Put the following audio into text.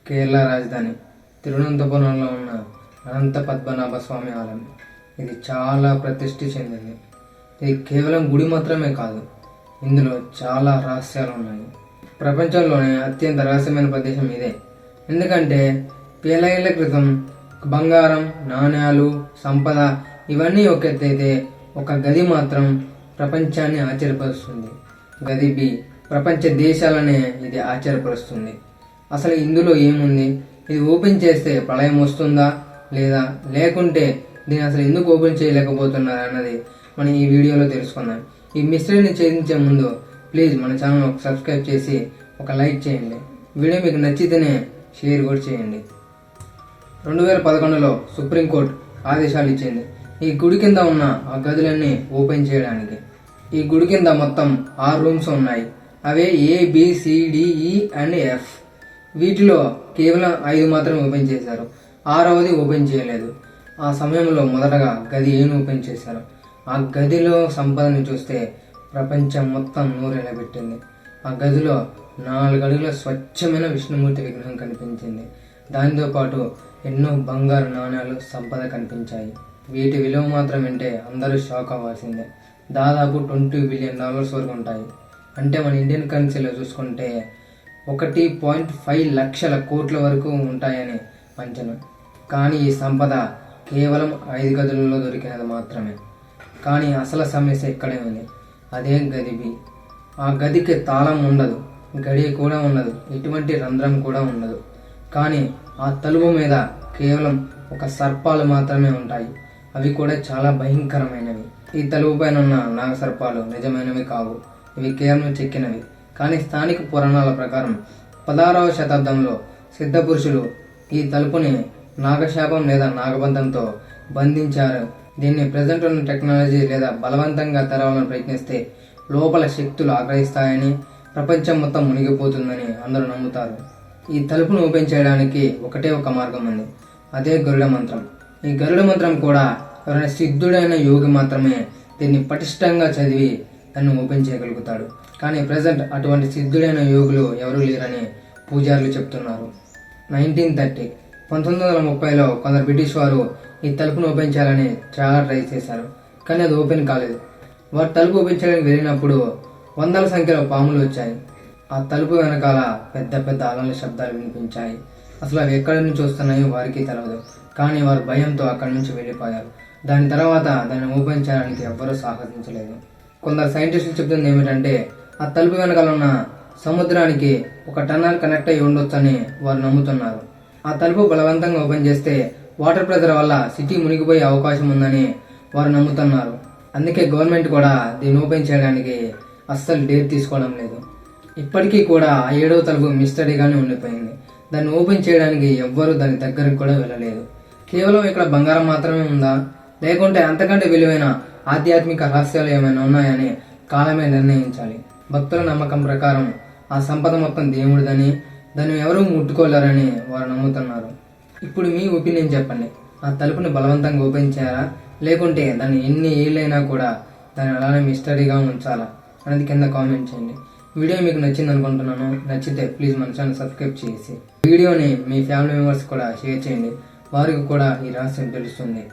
కేరళ రాజధాని తిరువనంతపురంలో ఉన్న అనంత పద్మనాభ స్వామి ఆలయం. ఇది చాలా ప్రతిష్ఠి చెందింది. ఇది కేవలం గుడి మాత్రమే కాదు, ఇందులో చాలా రహస్యాలు ఉన్నాయి. ప్రపంచంలోనే అత్యంత రహస్యమైన ప్రదేశం ఇదే. ఎందుకంటే వేల ఏళ్ల క్రితం బంగారం, నాణ్యాలు, సంపద ఇవన్నీ ఒక ఎత్తైతే ఒక గది మాత్రం ప్రపంచాన్ని ఆశ్చర్యపరుస్తుంది. గది బి ప్రపంచ దేశాలనే ఇది ఆశ్చర్యపరుస్తుంది. అసలు ఇందులో ఏముంది? ఇది ఓపెన్ చేస్తే ప్రళయం వస్తుందా లేదా, లేకుంటే దీన్ని అసలు ఎందుకు ఓపెన్ చేయలేకపోతున్నారు అన్నది మనం ఈ వీడియోలో తెలుసుకుందాం. ఈ మిస్టరీని ఛేదించే ముందు ప్లీజ్ మన ఛానల్ సబ్స్క్రైబ్ చేసి ఒక లైక్ చేయండి. వీడియో మీకు నచ్చితేనే షేర్ కూడా చేయండి. 2011లో సుప్రీంకోర్టు ఆదేశాలు ఇచ్చింది ఈ గుడి కింద ఉన్న ఆ గదులన్నీ ఓపెన్ చేయడానికి. ఈ గుడి కింద మొత్తం 6 రూమ్స్ ఉన్నాయి. అవే ABCDE అండ్ F. వీటిలో కేవలం 5 మాత్రం ఓపెన్ చేశారు, 6వది ఓపెన్ చేయలేదు. ఆ సమయంలో మొదటగా గది ఏను ఓపెన్ చేశారు. ఆ గదిలో సంపదని చూస్తే ప్రపంచం మొత్తం నూరెళ్ళబెట్టింది. ఆ గదిలో 4 అడుగుల స్వచ్ఛమైన విష్ణుమూర్తి విగ్రహం కనిపించింది. దానితో పాటు ఎన్నో బంగారు నాణ్యాలు, సంపద కనిపించాయి. వీటి విలువ మాత్రం వింటే అందరూ షాక్ అవ్వాల్సిందే. దాదాపు $20 బిలియన్ వరకు ఉంటాయి. అంటే మన ఇండియన్ కరెన్సీలో చూసుకుంటే 1.5 లక్షల కోట్ల వరకు ఉంటాయని అంచనా. కానీ ఈ సంపద కేవలం 5 గదులలో దొరికినది మాత్రమే. కానీ అసలు సమస్య ఇక్కడే ఉంది. అదే గది బి. ఆ గదికి తాళం ఉండదు, గడియ కూడా ఉండదు, ఎటువంటి రంధ్రం కూడా ఉండదు. కానీ ఆ తలుపు మీద కేవలం ఒక సర్పాలు మాత్రమే ఉంటాయి. అవి కూడా చాలా భయంకరమైనవి. ఈ తలుపు పైన ఉన్న నాగసర్పాలు నిజమైనవి కావు, ఇవి కేవలం చెక్కినవి. కానీ స్థానిక పురాణాల ప్రకారం 16వ శతాబ్దంలో సిద్ధ పురుషులు ఈ తలుపుని నాగశాపం లేదా నాగబంధంతో బంధించారు. దీన్ని ప్రజెంట్ ఉన్న టెక్నాలజీ లేదా బలవంతంగా తెరవాలని ప్రయత్నిస్తే లోపల శక్తులు ఆగ్రహిస్తాయని, ప్రపంచం మొత్తం మునిగిపోతుందని అందరూ నమ్ముతారు. ఈ తలుపును ఓపెన్ చేయడానికి ఒకటే ఒక మార్గం ఉంది, అదే గరుడ మంత్రం. ఈ గరుడ మంత్రం కూడా ఎవరైనా సిద్ధుడైన యోగి మాత్రమే దీన్ని పటిష్టంగా చదివి దాన్ని ఓపెన్ చేయగలుగుతాడు. కానీ ప్రజెంట్ అటువంటి సిద్ధుడైన యోగులు ఎవరూ లేరని పూజారులు చెప్తున్నారు. 1930లో కొందరు బ్రిటిష్ వారు ఈ తలుపును ఓపెన్ చేయాలని చాలా ట్రై చేశారు, కానీ అది ఓపెన్ కాలేదు. వారు తలుపు ఓపెన్ చేయడానికి వెళ్ళినప్పుడు వందల సంఖ్యలో పాములు వచ్చాయి. ఆ తలుపు వెనకాల పెద్ద పెద్ద అలల శబ్దాలు వినిపించాయి. అసలు అవి ఎక్కడి నుంచి వస్తున్నాయో వారికి తెలియదు, కానీ వారు భయంతో అక్కడి నుంచి వెళ్ళిపోయారు. దాని తర్వాత దాన్ని ఓపెన్ చేయడానికి ఎవ్వరూ సాహసించలేదు. కొందరు సైంటిస్టులు చెప్తుంది ఏమిటంటే ఆ తలుపు వెనకాల ఉన్న సముద్రానికి ఒక టన్నల్ కనెక్ట్ అయి ఉండొచ్చని వారు నమ్ముతున్నారు. ఆ తలుపు బలవంతంగా ఓపెన్ చేస్తే వాటర్ ప్రెజర్ వల్ల సిటీ మునిగిపోయే అవకాశం ఉందని వారు నమ్ముతున్నారు. అందుకే గవర్నమెంట్ కూడా దీన్ని ఓపెన్ చేయడానికి అస్సలు డేర్ తీసుకోవడం లేదు. ఇప్పటికీ కూడా ఆ 7వ తలుపు మిస్టరీగానే ఉండిపోయింది. దాన్ని ఓపెన్ చేయడానికి ఎవ్వరూ దాని దగ్గరకు కూడా వెళ్ళలేదు. కేవలం ఇక్కడ బంగారం మాత్రమే ఉందా, లేకుంటే అంతకంటే విలువైన ఆధ్యాత్మిక రహస్యాలు ఏమైనా ఉన్నాయని కాలమే నిర్ణయించాలి. భక్తుల నమ్మకం ప్రకారం ఆ సంపద మొత్తం దేవుడిదని, దాన్ని ఎవరూ ముట్టుకోలేరని వారు నమ్ముతున్నారు. ఇప్పుడు మీ ఒపీనియన్ చెప్పండి. ఆ తలుపుని బలవంతంగా ఓపెన్ చేయాలా, లేకుంటే దాన్ని ఎన్ని ఏళ్ళైనా కూడా దాన్ని అలానే మిస్టరీగా ఉంచాలా అనేది కింద కామెంట్ చేయండి. వీడియో మీకు నచ్చింది అనుకుంటున్నాను. నచ్చితే ప్లీజ్ మన ఛానల్ సబ్స్క్రైబ్ చేసి వీడియోని మీ ఫ్యామిలీ మెంబర్స్ కూడా షేర్ చేయండి. వారికి కూడా ఈ రహస్యం తెలుస్తుంది.